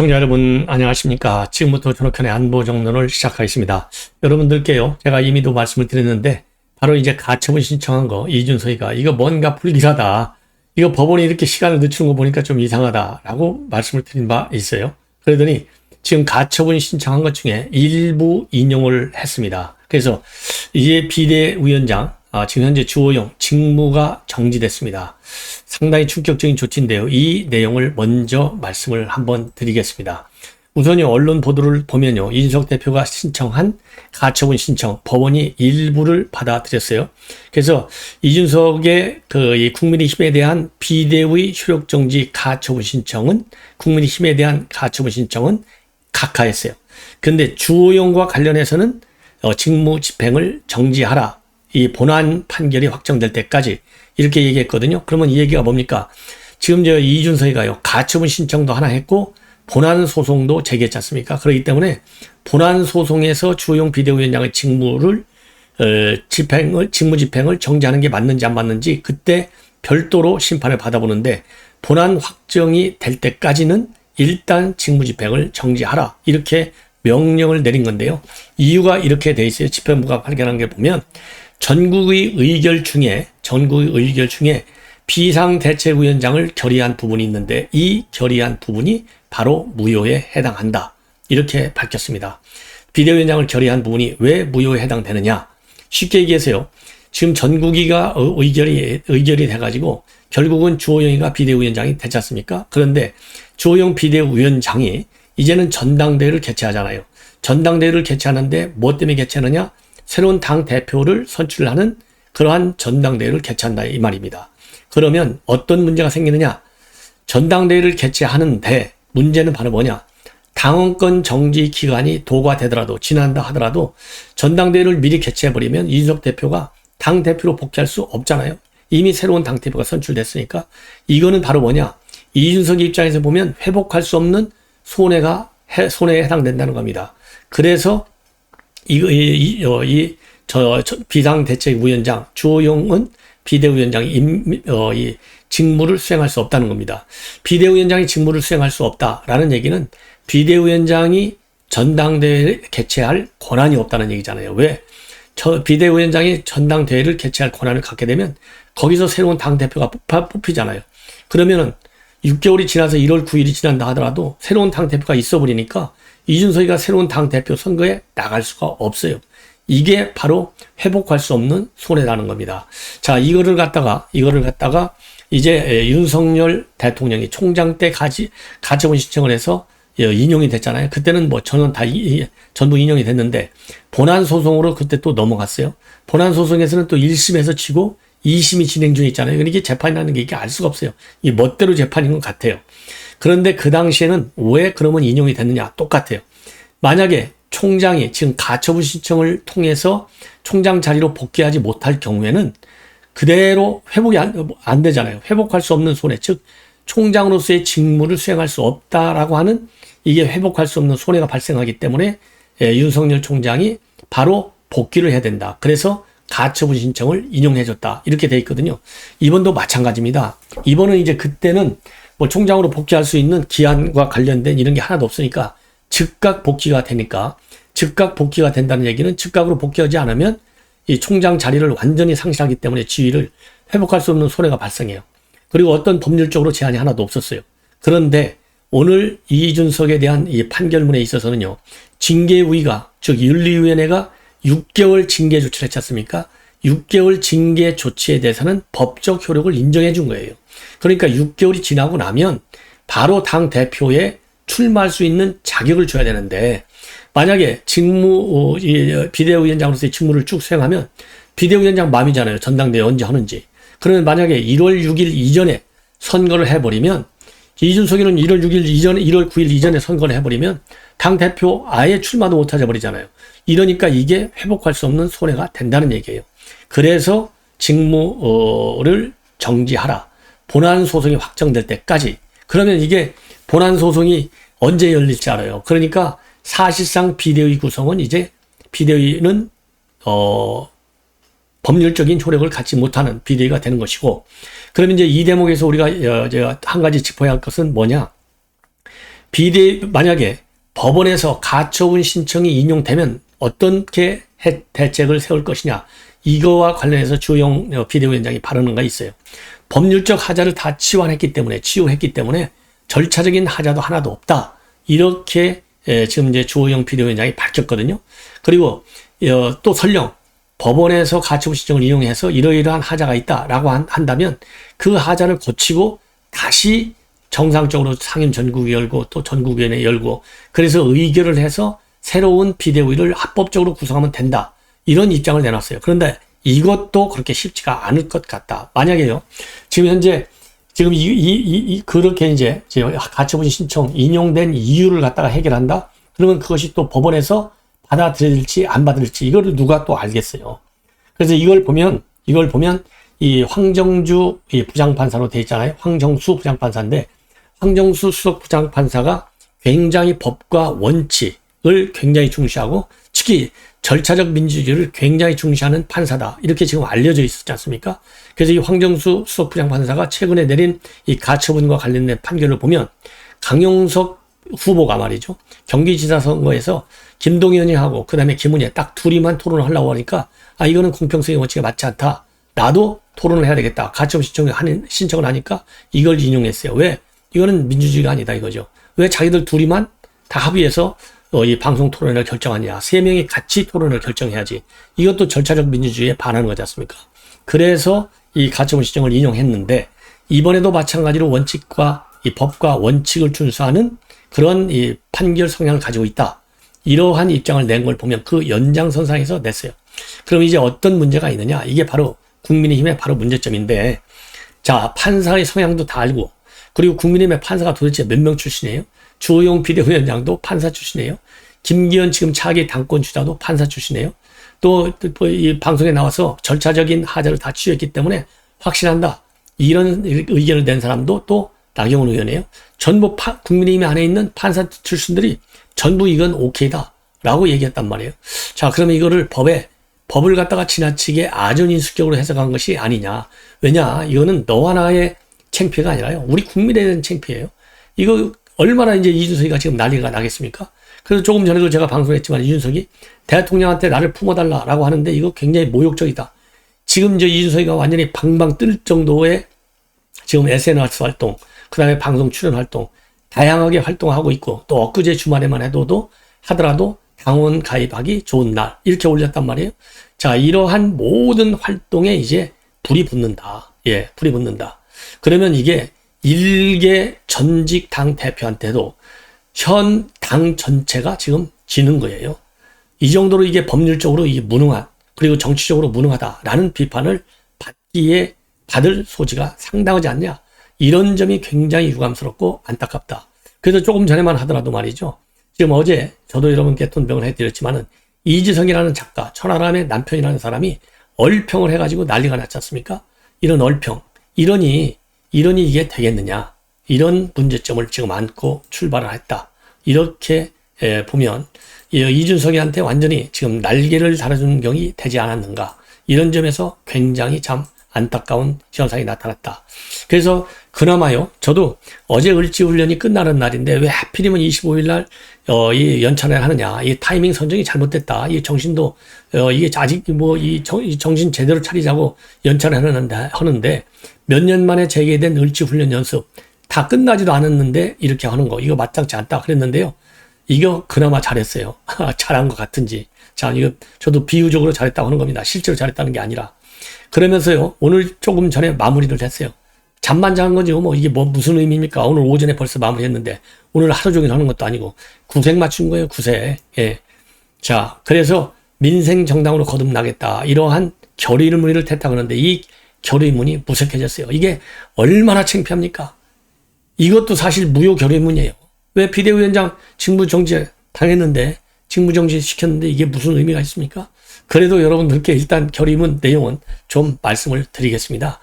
시청자 여러분 안녕하십니까. 지금부터 존엄현의 안보정론을 시작하겠습니다. 여러분들께요, 제가 이미도 말씀을 드렸는데 바로 이제 가처분 신청한 거 이준석이가 이거 뭔가 불길하다, 이거 법원이 이렇게 시간을 늦추는 거 보니까 좀 이상하다라고 말씀을 드린 바 있어요. 그러더니 지금 가처분 신청한 것 중에 일부 인용을 했습니다. 그래서 이제 비대위원장 지금 현재 주호영 직무가 정지됐습니다. 상당히 충격적인 조치인데요. 이 내용을 먼저 말씀을 한번 드리겠습니다. 우선요, 언론 보도를 보면요, 이준석 대표가 신청한 가처분 신청 법원이 일부를 받아들였어요. 그래서 이준석의 이 국민의힘에 대한 비대위 효력 정지 가처분 신청은, 국민의힘에 대한 가처분 신청은 각하했어요. 그런데 주호영과 관련해서는 직무 집행을 정지하라, 이 본안 판결이 확정될 때까지 이렇게 얘기했거든요. 그러면 이 얘기가 뭡니까? 지금 이준석이가요, 가처분 신청도 하나 했고 본안 소송도 제기했지 않습니까? 그렇기 때문에 본안 소송에서 주호영 비대위원장의 직무 집행을 정지하는 게 맞는지 안 맞는지 그때 별도로 심판을 받아보는데, 본안 확정이 될 때까지는 일단 직무 집행을 정지하라, 이렇게 명령을 내린 건데요. 이유가 이렇게 돼 있어요. 집행부가 발견한 게 보면 전국의 의결 중에 비상대책위원장을 결의한 부분이 있는데 이 결의한 부분이 바로 무효에 해당한다, 이렇게 밝혔습니다. 비대위원장을 결의한 부분이 왜 무효에 해당되느냐? 쉽게 얘기해서요, 지금 전국위가 의결이 돼가지고 결국은 주호영이가 비대위원장이 됐지 않습니까? 그런데 주호영 비대위원장이 이제는 전당대회를 개최하잖아요. 전당대회를 개최하는데 뭐 때문에 개최하느냐? 새로운 당 대표를 선출하는 그러한 전당대회를 개최한다, 이 말입니다. 그러면 어떤 문제가 생기느냐? 전당대회를 개최하는데 문제는 바로 뭐냐? 당원권 정지 기간이 도과되더라도, 지난다 하더라도 전당대회를 미리 개최해버리면 이준석 대표가 당 대표로 복귀할 수 없잖아요. 이미 새로운 당 대표가 선출됐으니까. 이거는 바로 뭐냐? 이준석 입장에서 보면 회복할 수 없는 손해에 해당된다는 겁니다. 그래서 비상대책위원장 주호영은 비대위원장이 이 직무를 수행할 수 없다는 겁니다. 비대위원장이 직무를 수행할 수 없다라는 얘기는 비대위원장이 전당대회를 개최할 권한이 없다는 얘기잖아요. 왜? 비대위원장이 전당대회를 개최할 권한을 갖게 되면 거기서 새로운 당대표가 뽑히잖아요. 그러면은 6개월이 지나서 1월 9일이 지난다 하더라도 새로운 당대표가 있어 버리니까 이준석이가 새로운 당대표 선거에 나갈 수가 없어요. 이게 바로 회복할 수 없는 손해라는 겁니다. 자, 이거를 갖다가 이제 윤석열 대통령이 총장 때 가처분 신청을 해서 인용이 됐잖아요. 그때는 전부 인용이 됐는데 본안 소송으로 그때 또 넘어갔어요. 본안 소송에서는 또 1심에서 치고 2심이 진행 중에 있잖아요. 그러니까 재판이라는 게 이게 알 수가 없어요. 이 멋대로 재판인 것 같아요. 그런데 그 당시에는 왜 그러면 인용이 됐느냐? 똑같아요. 만약에 총장이 지금 가처분 신청을 통해서 총장 자리로 복귀하지 못할 경우에는 그대로 회복이 안 되잖아요. 회복할 수 없는 손해, 즉 총장으로서의 직무를 수행할 수 없다라고 하는, 이게 회복할 수 없는 손해가 발생하기 때문에 윤석열 총장이 바로 복귀를 해야 된다. 그래서 가처분 신청을 인용해줬다, 이렇게 돼 있거든요. 이번도 마찬가지입니다. 이번은 이제 그때는 뭐 총장으로 복귀할 수 있는 기한과 관련된 이런 게 하나도 없으니까 즉각 복귀가 되니까, 즉각 복귀가 된다는 얘기는 즉각으로 복귀하지 않으면 이 총장 자리를 완전히 상실하기 때문에 지위를 회복할 수 없는 손해가 발생해요. 그리고 어떤 법률적으로 제한이 하나도 없었어요. 그런데 오늘 이준석에 대한 이 판결문에 있어서는요, 징계위가, 즉 윤리위원회가 6개월 징계 조치를 했지 않습니까? 6개월 징계 조치에 대해서는 법적 효력을 인정해 준 거예요. 그러니까 6개월이 지나고 나면 바로 당 대표에 출마할 수 있는 자격을 줘야 되는데, 만약에 비대위원장으로서의 직무를 쭉 수행하면 비대위원장 맘이잖아요. 전당대회 언제 하는지. 그러면 만약에 1월 6일 이전에 선거를 해버리면, 이준석이는 1월 6일 이전에, 1월 9일 이전에 선거를 해버리면 당대표 아예 출마도 못하게 버리잖아요. 이러니까 이게 회복할 수 없는 손해가 된다는 얘기예요. 그래서 직무를 정지하라, 본안 소송이 확정될 때까지. 그러면 이게 본안 소송이 언제 열릴지 알아요. 그러니까 사실상 비대위 구성은, 이제 비대위는 법률적인 효력을 갖지 못하는 비대위가 되는 것이고, 그러면 이제 이 대목에서 우리가 한 가지 짚어야 할 것은 뭐냐? 만약에 법원에서 가처분 신청이 인용되면 어떻게 대책을 세울 것이냐. 이거와 관련해서 주호영 비대위원장이 발언한 거 있어요. 법률적 하자를 다 치유했기 때문에 절차적인 하자도 하나도 없다. 이렇게 지금 이제 주호영 비대위원장이 밝혔거든요. 그리고 또 설령 법원에서 가처분 신청을 인용해서 이러이러한 하자가 있다라고 한다면 그 하자를 고치고 다시 정상적으로 상임 전국위 열고 또 전국위원회 열고 그래서 의결을 해서 새로운 비대위를 합법적으로 구성하면 된다. 이런 입장을 내놨어요. 그런데 이것도 그렇게 쉽지가 않을 것 같다. 만약에요. 지금 현재 지금 그렇게 이제 가처분 신청 인용된 이유를 갖다가 해결한다. 그러면 그것이 또 법원에서 받아들일지 안 받아들일지 이거를 누가 또 알겠어요. 그래서 이걸 보면 이 황정주 부장판사로 돼 있잖아요. 황정수 부장판사인데 황정수 수석 부장판사가 굉장히 법과 원칙을 굉장히 중시하고 특히 절차적 민주주의를 굉장히 중시하는 판사다. 이렇게 지금 알려져 있었지 않습니까? 그래서 이 황정수 수석 부장판사가 최근에 내린 이 가처분과 관련된 판결을 보면 강용석 후보가 말이죠. 경기지사 선거에서 김동연이하고 그다음에 김은혜 딱 둘이만 토론을 하려고 하니까 이거는 공평성의 원칙에 맞지 않다. 나도 토론을 해야 되겠다. 가처분 신청을 하니까 이걸 인용했어요. 왜? 이거는 민주주의가 아니다 이거죠. 왜 자기들 둘이만 다 합의해서 이 방송 토론을 결정하냐. 3명이 같이 토론을 결정해야지. 이것도 절차적 민주주의에 반하는 거지 않습니까? 그래서 이 가처분 신청을 인용했는데 이번에도 마찬가지로 원칙과 이 법과 원칙을 준수하는 그런 이 판결 성향을 가지고 있다. 이러한 입장을 낸 걸 보면 그 연장선상에서 냈어요. 그럼 이제 어떤 문제가 있느냐? 이게 바로 국민의힘의 바로 문제점인데 자, 판사의 성향도 다 알고 그리고 국민의힘의 판사가 도대체 몇 명 출신이에요? 주호영 비대위원장도 판사 출신이에요. 김기현 지금 차기 당권 주자도 판사 출신이에요. 또 이 방송에 나와서 절차적인 하자를 다 취했기 때문에 확신한다. 이런 의견을 낸 사람도 또 나경원 의원이에요. 전부 국민의힘 안에 있는 판사 출신들이 전부 이건 오케이다 라고 얘기했단 말이에요. 자, 그러면 이거를 법을 갖다가 지나치게 아전인수격으로 해석한 것이 아니냐. 왜냐, 이거는 너와 나의 창피가 아니라요. 우리 국민에 대한 창피예요. 이거 얼마나 이제 이준석이가 지금 난리가 나겠습니까? 그래서 조금 전에도 제가 방송했지만 이준석이 대통령한테 나를 품어달라라고 하는데 이거 굉장히 모욕적이다. 지금 이제 이준석이가 완전히 방방 뜰 정도의 지금 SNS 활동, 그 다음에 방송 출연 활동, 다양하게 활동하고 있고 또 엊그제 주말에만 하더라도 당원 가입하기 좋은 날 이렇게 올렸단 말이에요. 자, 이러한 모든 활동에 이제 불이 붙는다. 예, 불이 붙는다. 그러면 이게 일개 전직 당 대표한테도 현 당 전체가 지금 지는 거예요. 이 정도로 이게 법률적으로 이게 무능한 그리고 정치적으로 무능하다라는 비판을 받을 소지가 상당하지 않냐. 이런 점이 굉장히 유감스럽고 안타깝다. 그래서 조금 전에만 하더라도 말이죠. 지금 어제 저도 여러분께 통병을 해드렸지만은 이지성이라는 작가, 천하람의 남편이라는 사람이 얼평을 해가지고 난리가 났지 않습니까? 이런 얼평, 이러니 이게 되겠느냐. 이런 문제점을 지금 안고 출발을 했다. 이렇게 보면 이준석이한테 완전히 지금 날개를 달아주는 경이 되지 않았는가. 이런 점에서 굉장히 참 안타까운 현상이 나타났다. 그래서 그나마요, 저도 어제 을지훈련이 끝나는 날인데 왜 하필이면 25일 날 이 연찬회를 하느냐. 이 타이밍 선정이 잘못됐다. 이 정신도 이게 아직 이 정신 제대로 차리자고 연찬회를 하는데 몇 년 만에 재개된 을지훈련 연습 다 끝나지도 않았는데 이렇게 하는 거 이거 마땅치 않다 그랬는데요. 이거 그나마 잘했어요. 잘한 것 같은지. 자, 이거 저도 비유적으로 잘했다고 하는 겁니다. 실제로 잘했다는 게 아니라. 그러면서요, 오늘 조금 전에 마무리를 했어요. 잠만 잔 거지, 이게 무슨 의미입니까? 오늘 오전에 벌써 마무리했는데, 오늘 하루 종일 하는 것도 아니고, 구색 맞춘 거예요, 구색. 예. 자, 그래서 민생 정당으로 거듭나겠다. 이러한 결의문을 택하는데, 이 결의문이 무색해졌어요. 이게 얼마나 창피합니까? 이것도 사실 무효 결의문이에요. 왜 비대위원장 직무정지 당했는데, 직무정지 시켰는데 이게 무슨 의미가 있습니까? 그래도 여러분들께 일단 결의문 내용은 좀 말씀을 드리겠습니다.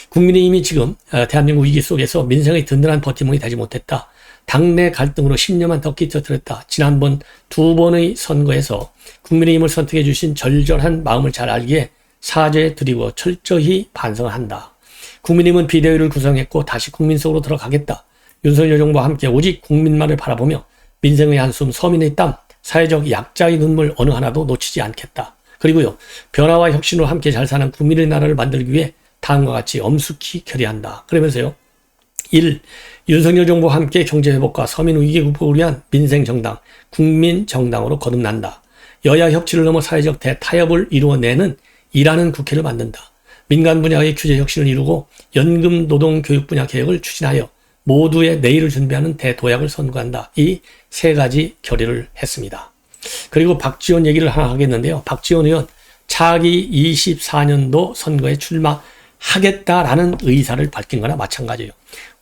국민의힘이 지금 대한민국 위기 속에서 민생의 든든한 버팀목이 되지 못했다. 당내 갈등으로 10년만 더 끼쳐들었다. 지난번 2번의 선거에서 국민의힘을 선택해 주신 절절한 마음을 잘 알기에 사죄드리고 철저히 반성을 한다. 국민의힘은 비대위를 구성했고 다시 국민 속으로 들어가겠다. 윤석열 정부와 함께 오직 국민만을 바라보며 민생의 한숨, 서민의 땀, 사회적 약자의 눈물 어느 하나도 놓치지 않겠다. 그리고요, 변화와 혁신으로 함께 잘 사는 국민의 나라를 만들기 위해 다음과 같이 엄숙히 결의한다. 그러면서요, 1. 윤석열 정부와 함께 경제회복과 서민 위기 극복을 위한 민생정당, 국민정당으로 거듭난다. 여야 협치를 넘어 사회적 대타협을 이루어내는 일하는 국회를 만든다. 민간 분야의 규제 혁신을 이루고 연금, 노동, 교육 분야 개혁을 추진하여 모두의 내일을 준비하는 대도약을 선고한다. 이 세 가지 결의를 했습니다. 그리고 박지원 얘기를 하나 하겠는데요. 박지원 의원 차기 24년도 선거에 출마하겠다라는 의사를 밝힌 거나 마찬가지예요.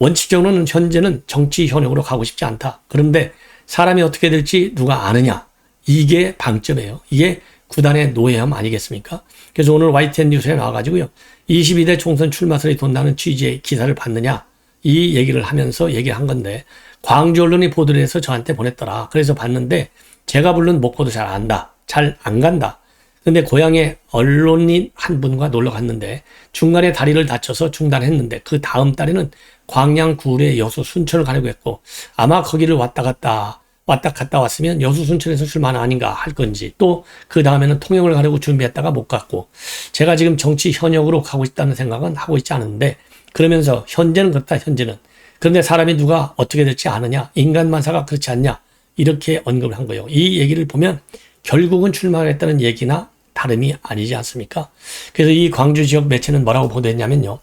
원칙적으로는 현재는 정치 현역으로 가고 싶지 않다. 그런데 사람이 어떻게 될지 누가 아느냐. 이게 방점이에요. 이게 구단의 노예함 아니겠습니까? 그래서 오늘 YTN 뉴스에 나와가지고요. 22대 총선 출마설이 돈다는 취지의 기사를 봤느냐. 이 얘기를 하면서 얘기한 건데 광주 언론이 보도를 해서 저한테 보냈더라. 그래서 봤는데 제가 부른 목포도 잘 안다. 잘 안 간다. 근데 고향에 언론인 한 분과 놀러 갔는데 중간에 다리를 다쳐서 중단했는데 그 다음 달에는 광양 구례 여수 순천을 가려고 했고 아마 거기를 왔다 갔다 왔으면 여수 순천에서 출마는 아닌가 할 건지 또 그 다음에는 통영을 가려고 준비했다가 못 갔고 제가 지금 정치 현역으로 가고 있다는 생각은 하고 있지 않은데 그러면서 현재는 그렇다 현재는 그런데 사람이 누가 어떻게 될지 아느냐 인간만사가 그렇지 않냐 이렇게 언급을 한 거예요. 이 얘기를 보면 결국은 출마하겠다는 얘기나 다름이 아니지 않습니까? 그래서 이 광주 지역 매체는 뭐라고 보도했냐면요.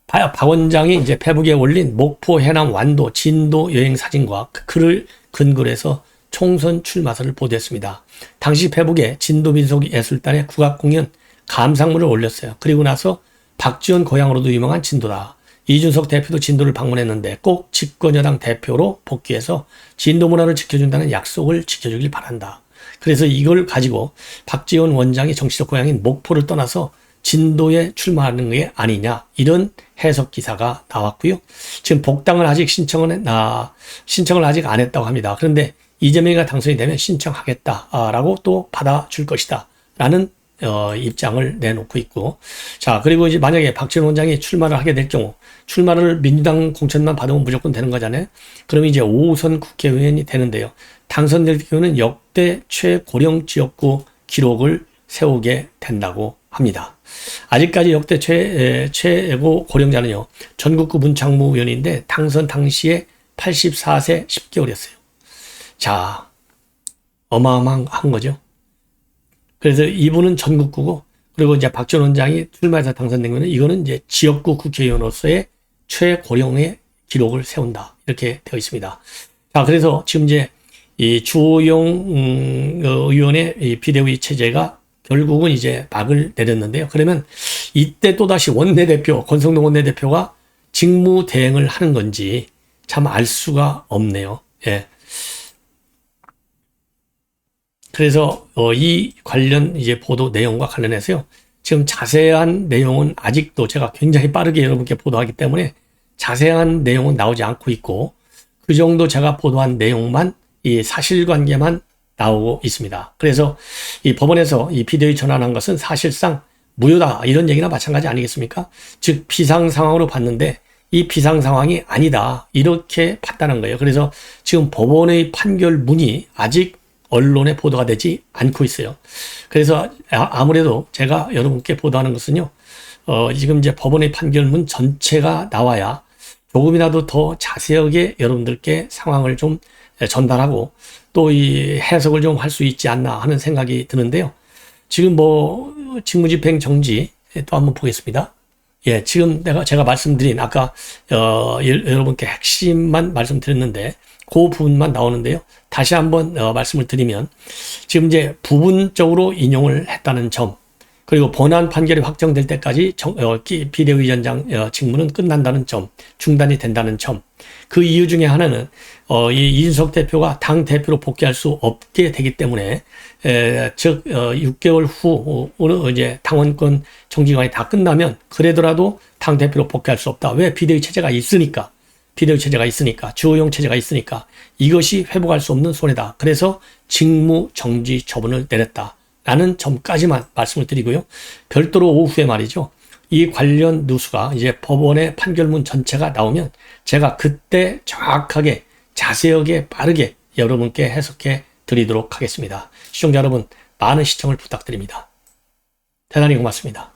박 원장이 이제 페북에 올린 목포, 해남, 완도, 진도 여행 사진과 그 글을 근거로 해서 총선 출마설을 보도했습니다. 당시 페북에 진도 민속예술단의 국악공연 감상물을 올렸어요. 그리고 나서 박지원 고향으로도 유명한 진도다. 이준석 대표도 진도를 방문했는데 꼭 집권여당 대표로 복귀해서 진도 문화를 지켜준다는 약속을 지켜주길 바란다. 그래서 이걸 가지고 박지원 원장이 정치적 고향인 목포를 떠나서 진도에 출마하는 게 아니냐 이런 해석 기사가 나왔고요. 지금 복당을 아직 신청을 아직 안 했다고 합니다. 그런데 이재명이가 당선이 되면 신청하겠다라고 또 받아줄 것이다 라는 입장을 내놓고 있고 자 그리고 이제 만약에 박지원 원장이 출마를 하게 될 경우 출마를 민주당 공천만 받으면 무조건 되는 거잖아요. 그럼 이제 5선 국회의원이 되는데요. 당선될 경우는 역대 최고령 지역구 기록을 세우게 된다고 합니다. 아직까지 역대 최고 고령자는요. 전국구 문창무 의원인데 당선 당시에 84세 10개월이었어요. 자, 어마어마한 거죠. 그래서 이분은 전국구고 그리고 이제 박지원 원장이 출마해서 당선된 거는 이거는 이제 지역구 국회의원으로서의 최고령의 기록을 세운다. 이렇게 되어 있습니다. 자, 그래서 지금 이제 이 주호영 의원의 이 비대위 체제가 결국은 이제 막을 내렸는데요. 그러면 이때 또다시 원내대표, 권성동 원내대표가 직무 대행을 하는 건지 참 알 수가 없네요. 예. 그래서 이 관련 이제 보도 내용과 관련해서요. 지금 자세한 내용은 아직도 제가 굉장히 빠르게 여러분께 보도하기 때문에 자세한 내용은 나오지 않고 있고 그 정도 제가 보도한 내용만 이 사실관계만 나오고 있습니다. 그래서 이 법원에서 이 비대위 전환한 것은 사실상 무효다 이런 얘기나 마찬가지 아니겠습니까? 즉 비상 상황으로 봤는데 이 비상 상황이 아니다 이렇게 판단한 거예요. 그래서 지금 법원의 판결문이 아직 언론에 보도가 되지 않고 있어요. 그래서 아무래도 제가 여러분께 보도하는 것은요. 지금 이제 법원의 판결문 전체가 나와야 조금이라도 더 자세하게 여러분들께 상황을 좀 전달하고 또 이 해석을 좀 할 수 있지 않나 하는 생각이 드는데요. 지금 뭐 직무집행 정지 또 한번 보겠습니다. 예, 지금 제가 말씀드린 아까 여러분께 핵심만 말씀드렸는데 그 부분만 나오는데요. 다시 한번 말씀을 드리면 지금 이제 부분적으로 인용을 했다는 점 그리고 본안 판결이 확정될 때까지 비대위원장 직무는 끝난다는 점, 중단이 된다는 점. 그 이유 중에 하나는 이 이준석 대표가 당 대표로 복귀할 수 없게 되기 때문에 즉 6개월 후 이제 당원권 정지기간이 다 끝나면 그래더라도 당 대표로 복귀할 수 없다. 왜? 비대위 체제가 있으니까. 주호영 체제가 있으니까 이것이 회복할 수 없는 손해다. 그래서 직무 정지 처분을 내렸다. 라는 점까지만 말씀을 드리고요. 별도로 오후에 말이죠. 이 관련 누수가 이제 법원의 판결문 전체가 나오면 제가 그때 정확하게 자세하게 빠르게 여러분께 해석해 드리도록 하겠습니다. 시청자 여러분, 많은 시청을 부탁드립니다. 대단히 고맙습니다.